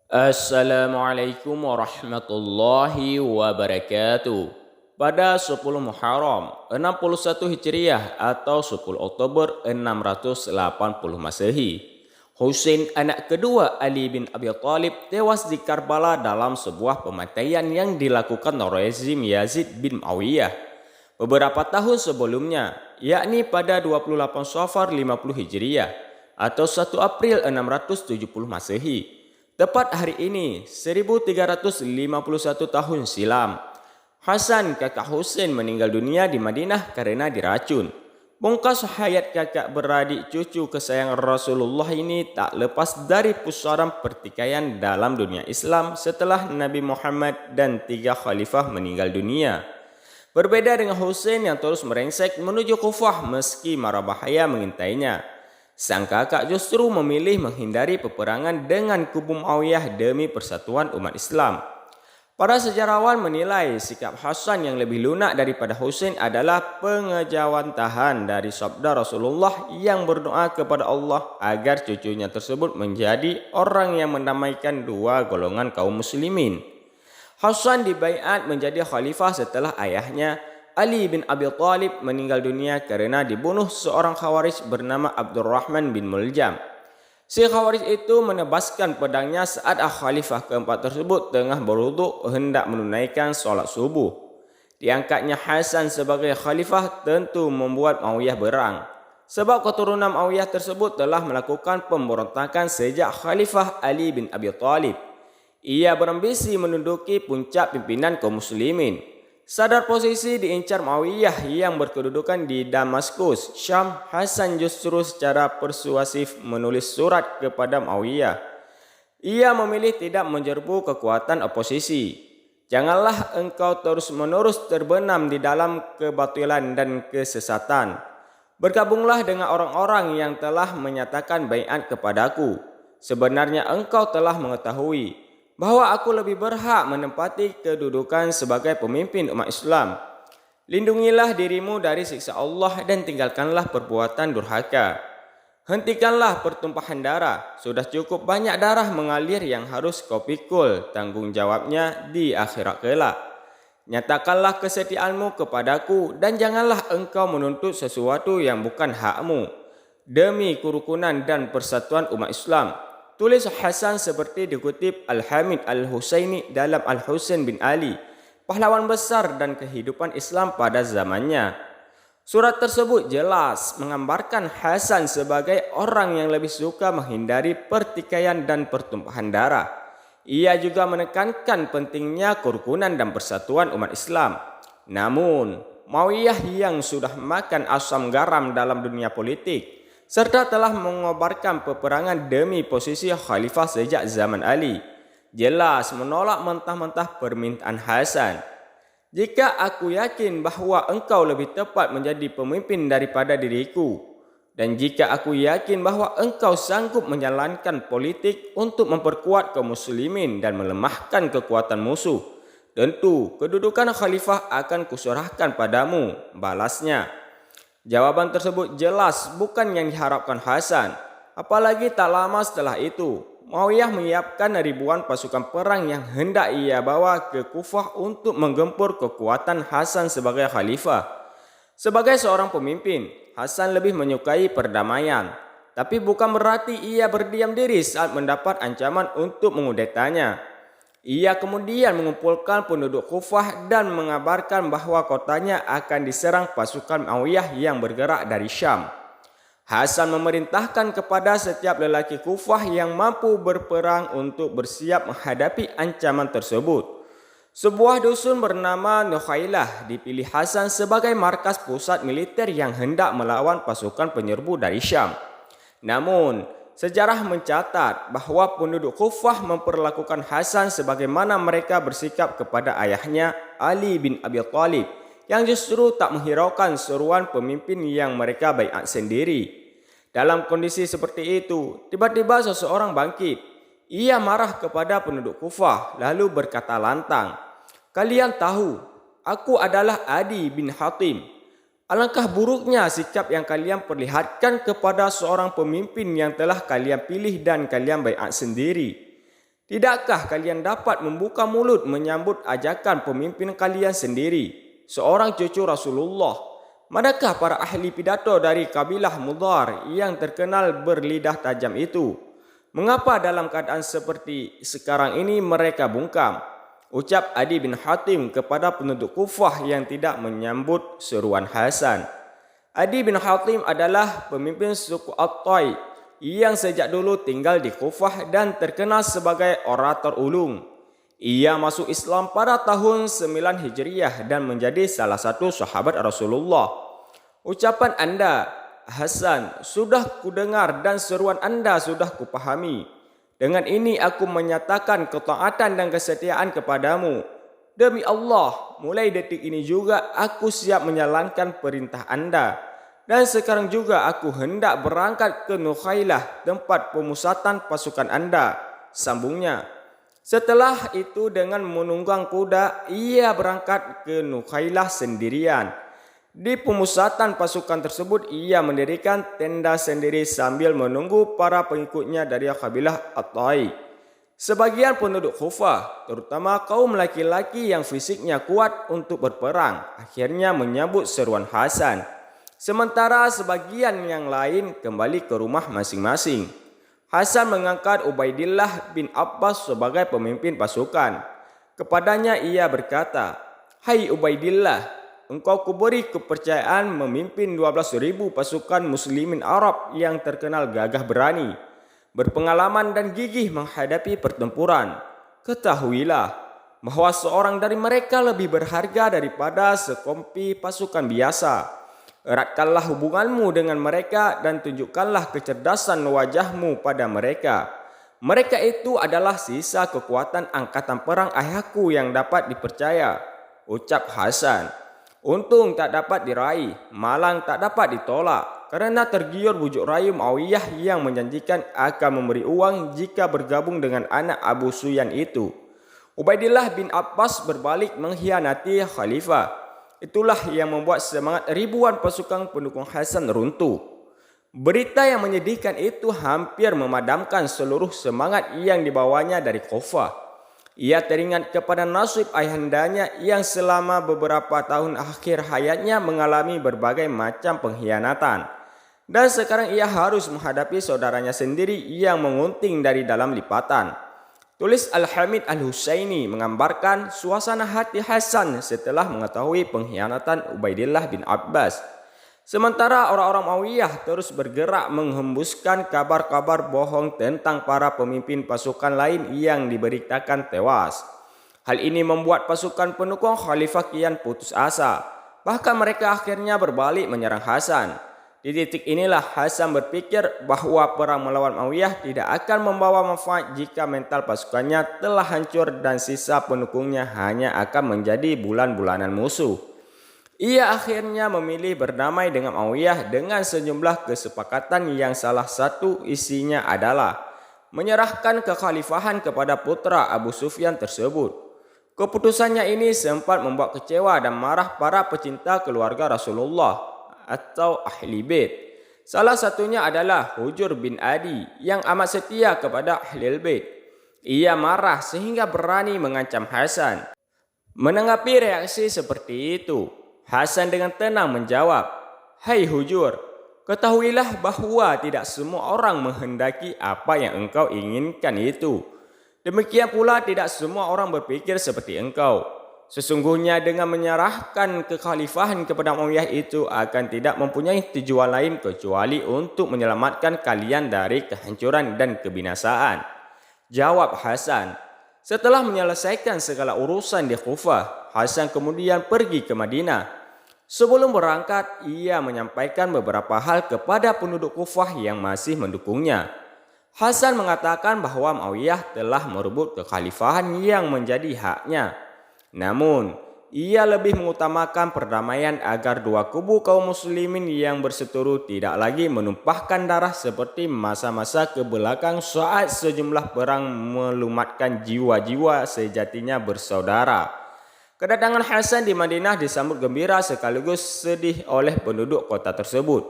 Assalamualaikum warahmatullahi wabarakatuh. Pada 10 Muharram 61 Hijriah atau 10 Oktober 680 Masehi, Husain anak kedua Ali bin Abi Thalib tewas di Karbala dalam sebuah pembantaian yang dilakukan oleh rezim Yazid bin Muawiyah beberapa tahun sebelumnya, yakni pada 28 Safar 50 Hijriah atau 1 April 670 Masehi. Tepat hari ini, 1351 tahun silam, Hasan kakak Husain meninggal dunia di Madinah karena diracun. Pungkas hayat kakak beradik cucu kesayangan Rasulullah ini tak lepas dari pusaran pertikaian dalam dunia Islam setelah Nabi Muhammad dan 3 khalifah meninggal dunia. Berbeda dengan Husain yang terus merengsek menuju Kufah meski mara bahaya mengintainya, sang kakak justru memilih menghindari peperangan dengan kubu Muawiyah demi persatuan umat Islam. Para sejarawan menilai sikap Hasan yang lebih lunak daripada Husain adalah pengejawantahan dari sabda Rasulullah yang berdoa kepada Allah agar cucunya tersebut menjadi orang yang mendamaikan dua golongan kaum muslimin. Hasan dibaiat menjadi khalifah setelah ayahnya Ali bin Abi Thalib meninggal dunia karena dibunuh seorang khawarij bernama Abdurrahman bin Muljam. Si khawarij itu menebaskan pedangnya saat khalifah keempat tersebut tengah berwuduk hendak menunaikan solat subuh. Diangkatnya Hasan sebagai khalifah tentu membuat Muawiyah berang, sebab keturunan Muawiyah tersebut telah melakukan pemberontakan sejak Khalifah Ali bin Abi Thalib. Ia berambisi menduduki puncak pimpinan kaum muslimin. Sadar posisi diincar Muawiyah yang berkedudukan di Damaskus, Syam, Hasan justru secara persuasif menulis surat kepada Muawiyah. Ia memilih tidak menyerbu kekuatan oposisi. Janganlah engkau terus-menerus terbenam di dalam kebatilan dan kesesatan. Bergabunglah dengan orang-orang yang telah menyatakan baiat kepadaku. Sebenarnya engkau telah mengetahui bahwa aku lebih berhak menempati kedudukan sebagai pemimpin umat Islam. Lindungilah dirimu dari siksa Allah dan tinggalkanlah perbuatan durhaka. Hentikanlah pertumpahan darah. Sudah cukup banyak darah mengalir yang harus kau pikul tanggung jawabnya di akhirat kelak. Nyatakanlah kesetiaanmu kepadaku dan janganlah engkau menuntut sesuatu yang bukan hakmu demi kerukunan dan persatuan umat Islam. Tulis Hasan seperti dikutip Al-Hamid Al-Husaini dalam Al-Husain bin Ali, pahlawan besar dan kehidupan Islam pada zamannya. Surat tersebut jelas menggambarkan Hasan sebagai orang yang lebih suka menghindari pertikaian dan pertumpahan darah. Ia juga menekankan pentingnya kerukunan dan persatuan umat Islam. Namun, Muawiyah yang sudah makan asam garam dalam dunia politik serta telah mengobarkan peperangan demi posisi khalifah sejak zaman Ali, jelas menolak mentah-mentah permintaan Hasan. Jika aku yakin bahawa engkau lebih tepat menjadi pemimpin daripada diriku, dan jika aku yakin bahawa engkau sanggup menjalankan politik untuk memperkuat kaum muslimin dan melemahkan kekuatan musuh, tentu kedudukan khalifah akan kuserahkan padamu, balasnya. Jawaban tersebut jelas bukan yang diharapkan Hasan. Apalagi tak lama setelah itu, Muawiyah menyiapkan ribuan pasukan perang yang hendak ia bawa ke Kufah untuk menggempur kekuatan Hasan sebagai khalifah. Sebagai seorang pemimpin, Hasan lebih menyukai perdamaian. Tapi bukan berarti ia berdiam diri saat mendapat ancaman untuk mengudetanya. Ia kemudian mengumpulkan penduduk Kufah dan mengabarkan bahawa kotanya akan diserang pasukan Muawiyah yang bergerak dari Syam. Hasan memerintahkan kepada setiap lelaki Kufah yang mampu berperang untuk bersiap menghadapi ancaman tersebut. Sebuah dusun bernama Nukhailah dipilih Hasan sebagai markas pusat militer yang hendak melawan pasukan penyerbu dari Syam. Namun, sejarah mencatat bahawa penduduk Kufah memperlakukan Hasan sebagaimana mereka bersikap kepada ayahnya Ali bin Abi Thalib yang justru tak menghiraukan seruan pemimpin yang mereka baiat sendiri. Dalam kondisi seperti itu, tiba-tiba seseorang bangkit. Ia marah kepada penduduk Kufah lalu berkata lantang, "Kalian tahu, aku adalah Adi bin Hatim. Alangkah buruknya sikap yang kalian perlihatkan kepada seorang pemimpin yang telah kalian pilih dan kalian baiat sendiri. Tidakkah kalian dapat membuka mulut menyambut ajakan pemimpin kalian sendiri, seorang cucu Rasulullah? Manakah para ahli pidato dari kabilah Mudhar yang terkenal berlidah tajam itu? Mengapa dalam keadaan seperti sekarang ini mereka bungkam? Ucap Adi bin Hatim kepada penduduk Kufah yang tidak menyambut seruan Hasan. Adi bin Hatim adalah pemimpin suku At-Tai yang sejak dulu tinggal di Kufah dan terkenal sebagai orator ulung. Ia masuk Islam pada tahun 9 Hijriah dan menjadi salah satu sahabat Rasulullah. Ucapan Anda, Hasan, sudah kudengar dan seruan Anda sudah kupahami. Dengan ini aku menyatakan ketaatan dan kesetiaan kepadamu. Demi Allah, mulai detik ini juga aku siap menjalankan perintah Anda. Dan sekarang juga aku hendak berangkat ke Nukhailah, tempat pemusatan pasukan Anda. Sambungnya. Setelah itu dengan menunggang kuda, ia berangkat ke Nukhailah sendirian. Di pemusatan pasukan tersebut, ia mendirikan tenda sendiri sambil menunggu para pengikutnya dari kabilah At-Tai. Sebagian penduduk Kufah, terutama kaum laki-laki yang fisiknya kuat untuk berperang, akhirnya menyambut seruan Hasan. Sementara sebagian yang lain kembali ke rumah masing-masing. Hasan mengangkat Ubaidillah bin Abbas sebagai pemimpin pasukan. Kepadanya ia berkata, "Hai Ubaidillah, engkau kuberi kepercayaan memimpin 12.000 pasukan muslimin Arab yang terkenal gagah berani, berpengalaman dan gigih menghadapi pertempuran. Ketahuilah bahwa seorang dari mereka lebih berharga daripada sekompi pasukan biasa. Eratkanlah hubunganmu dengan mereka dan tunjukkanlah kecerdasan wajahmu pada mereka. Mereka itu adalah sisa kekuatan angkatan perang ayahku yang dapat dipercaya." Ucap Hasan. Untung tak dapat diraih, malang tak dapat ditolak, karena tergiur bujuk rayu Muawiyah yang menjanjikan akan memberi uang jika bergabung dengan anak Abu Sufyan itu. Ubaidillah bin Abbas berbalik mengkhianati khalifah. Itulah yang membuat semangat ribuan pasukan pendukung Hasan runtuh. Berita yang menyedihkan itu hampir memadamkan seluruh semangat yang dibawanya dari Kufah. Ia teringat kepada nasib ayahandanya yang selama beberapa tahun akhir hayatnya mengalami berbagai macam pengkhianatan. Dan sekarang ia harus menghadapi saudaranya sendiri yang mengunting dari dalam lipatan. Tulis Al-Hamid Al-Husaini menggambarkan suasana hati Hasan setelah mengetahui pengkhianatan Ubaidillah bin Abbas. Sementara orang-orang Muawiyah terus bergerak menghembuskan kabar-kabar bohong tentang para pemimpin pasukan lain yang diberitakan tewas. Hal ini membuat pasukan pendukung khalifah kian putus asa. Bahkan mereka akhirnya berbalik menyerang Hasan. Di titik inilah Hasan berpikir bahwa perang melawan Muawiyah tidak akan membawa manfaat jika mental pasukannya telah hancur dan sisa pendukungnya hanya akan menjadi bulan-bulanan musuh. Ia akhirnya memilih berdamai dengan Muawiyah dengan sejumlah kesepakatan yang salah satu isinya adalah menyerahkan kekhalifahan kepada putra Abu Sufyan tersebut. Keputusannya ini sempat membuat kecewa dan marah para pecinta keluarga Rasulullah atau ahli bait. Salah satunya adalah Hujr bin Adi yang amat setia kepada ahli bait. Ia marah sehingga berani mengancam Hasan. Menanggapi reaksi seperti itu, Hasan dengan tenang menjawab, "Hai Hujr, ketahuilah bahwa tidak semua orang menghendaki apa yang engkau inginkan itu. Demikian pula tidak semua orang berpikir seperti engkau. Sesungguhnya dengan menyerahkan kekhalifahan kepada Muawiyah itu akan tidak mempunyai tujuan lain kecuali untuk menyelamatkan kalian dari kehancuran dan kebinasaan." Jawab Hasan. Setelah menyelesaikan segala urusan di Kufah, Hasan kemudian pergi ke Madinah. Sebelum berangkat, ia menyampaikan beberapa hal kepada penduduk Kufah yang masih mendukungnya. Hasan mengatakan bahwa Muawiyah telah merebut kekhalifahan yang menjadi haknya. Namun, ia lebih mengutamakan perdamaian agar dua kubu kaum muslimin yang berseteru tidak lagi menumpahkan darah seperti masa-masa kebelakang saat sejumlah perang melumatkan jiwa-jiwa sejatinya bersaudara. Kedatangan Hasan di Madinah disambut gembira sekaligus sedih oleh penduduk kota tersebut.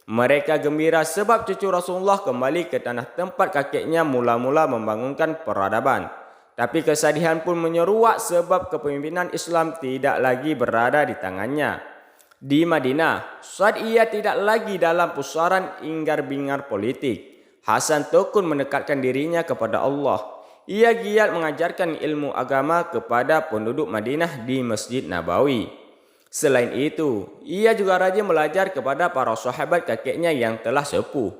Mereka gembira sebab cucu Rasulullah kembali ke tanah tempat kakeknya mula-mula membangunkan peradaban. Tapi kesedihan pun menyeruak sebab kepemimpinan Islam tidak lagi berada di tangannya. Di Madinah, saat ia tidak lagi dalam pusaran inggar-bingar politik, Hasan tekun mendekatkan dirinya kepada Allah. Ia giat mengajarkan ilmu agama kepada penduduk Madinah di Masjid Nabawi. Selain itu, ia juga rajin belajar kepada para sahabat kakeknya yang telah sepuh.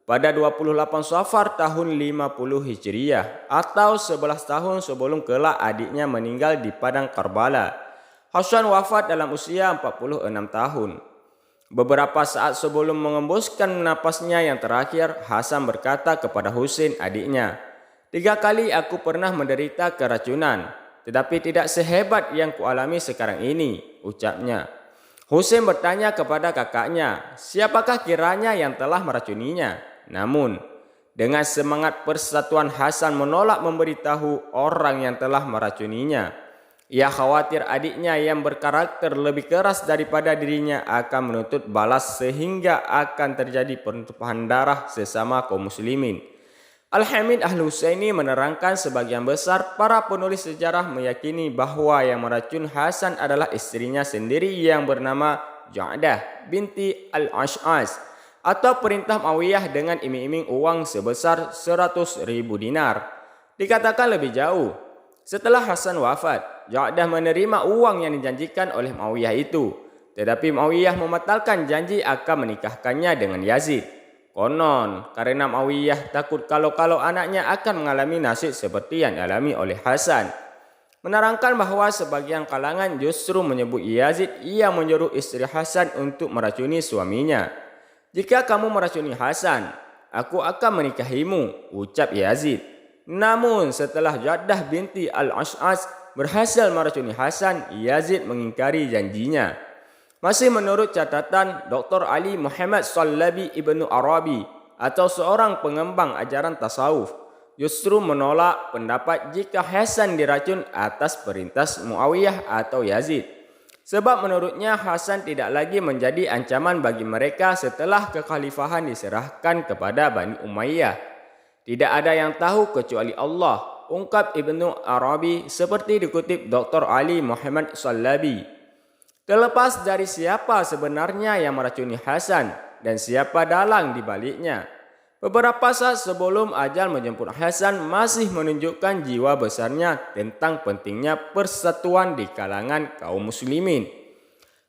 Pada 28 Safar tahun 50 Hijriah atau 11 tahun sebelum kelak adiknya meninggal di padang Karbala, Hasan wafat dalam usia 46 tahun. Beberapa saat sebelum mengembuskan napasnya yang terakhir, Hasan berkata kepada Husain adiknya, "3 kali aku pernah menderita keracunan, tetapi tidak sehebat yang kualami sekarang ini," ucapnya. Husain bertanya kepada kakaknya, siapakah kiranya yang telah meracuninya? Namun, dengan semangat persatuan Hasan menolak memberitahu orang yang telah meracuninya. Ia khawatir adiknya yang berkarakter lebih keras daripada dirinya akan menuntut balas sehingga akan terjadi pertumpahan darah sesama kaum muslimin. Al-Hamid Al-Husaini menerangkan sebagian besar para penulis sejarah meyakini bahawa yang meracun Hasan adalah istrinya sendiri yang bernama Ja'dah binti Al-Ash'as atau perintah Muawiyah dengan iming-iming uang sebesar 100.000 dinar. Dikatakan lebih jauh, setelah Hasan wafat, Ja'dah menerima uang yang dijanjikan oleh Muawiyah itu, tetapi Muawiyah membatalkan janji akan menikahkannya dengan Yazid. Konon, karena Muawiyah takut kalau anaknya akan mengalami nasib seperti yang dialami oleh Hasan. Menerangkan bahawa sebagian kalangan justru menyebut Yazid ia menyuruh istri Hasan untuk meracuni suaminya. "Jika kamu meracuni Hasan, aku akan menikahimu," ucap Yazid. Namun setelah Ja'dah binti Al-Ash'as berhasil meracuni Hasan, Yazid mengingkari janjinya. Masih menurut catatan Dr. Ali Muhammad Sallabi Ibnu Arabi atau seorang pengembang ajaran tasawuf, justru menolak pendapat jika Hasan diracun atas perintah Muawiyah atau Yazid. Sebab menurutnya Hasan tidak lagi menjadi ancaman bagi mereka setelah kekhalifahan diserahkan kepada Bani Umayyah. "Tidak ada yang tahu kecuali Allah," ungkap Ibnu Arabi seperti dikutip Dr. Ali Muhammad Sallabi. Terlepas dari siapa sebenarnya yang meracuni Hasan dan siapa dalang di baliknya, beberapa saat sebelum ajal menjemput Hasan masih menunjukkan jiwa besarnya tentang pentingnya persatuan di kalangan kaum muslimin.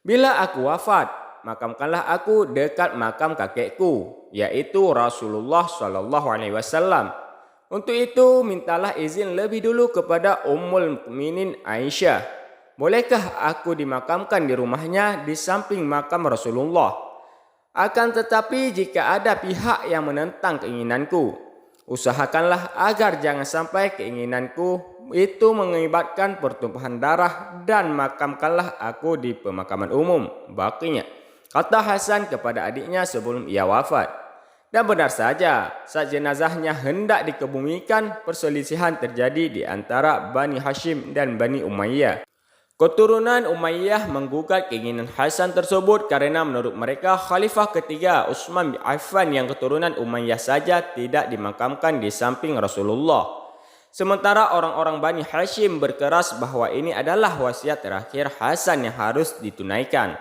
"Bila aku wafat, makamkanlah aku dekat makam kakekku, yaitu Rasulullah SAW. Untuk itu mintalah izin lebih dulu kepada Ummul Mukminin Aisyah. Bolehkah aku dimakamkan di rumahnya di samping makam Rasulullah? Akan tetapi jika ada pihak yang menentang keinginanku, usahakanlah agar jangan sampai keinginanku itu mengakibatkan pertumpahan darah dan makamkanlah aku di pemakaman umum Baqi'ah," kata Hasan kepada adiknya sebelum ia wafat. Dan benar saja, saat jenazahnya hendak dikebumikan, perselisihan terjadi di antara Bani Hashim dan Bani Umayyah. Keturunan Umayyah menggugat keinginan Hasan tersebut karena menurut mereka Khalifah ketiga Utsman bin Affan yang keturunan Umayyah saja tidak dimakamkan di samping Rasulullah. Sementara orang-orang Bani Hashim berkeras bahawa ini adalah wasiat terakhir Hasan yang harus ditunaikan.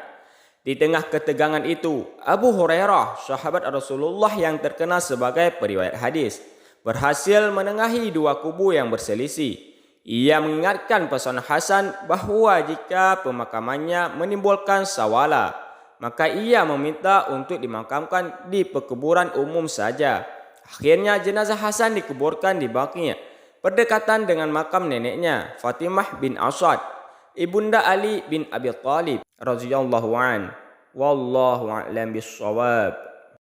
Di tengah ketegangan itu, Abu Hurairah, sahabat Rasulullah yang terkenal sebagai periwayat hadis, berhasil menengahi dua kubu yang berselisih. Ia mengingatkan pesan Hasan bahawa jika pemakamannya menimbulkan sawala, maka ia meminta untuk dimakamkan di pekuburan umum saja. Akhirnya jenazah Hasan dikuburkan di Baqi'ah, berdekatan dengan makam neneknya Fatimah bin Asad, ibunda Ali bin Abi Thalib radhiyallahu an. Wallahu a'lam bissawab.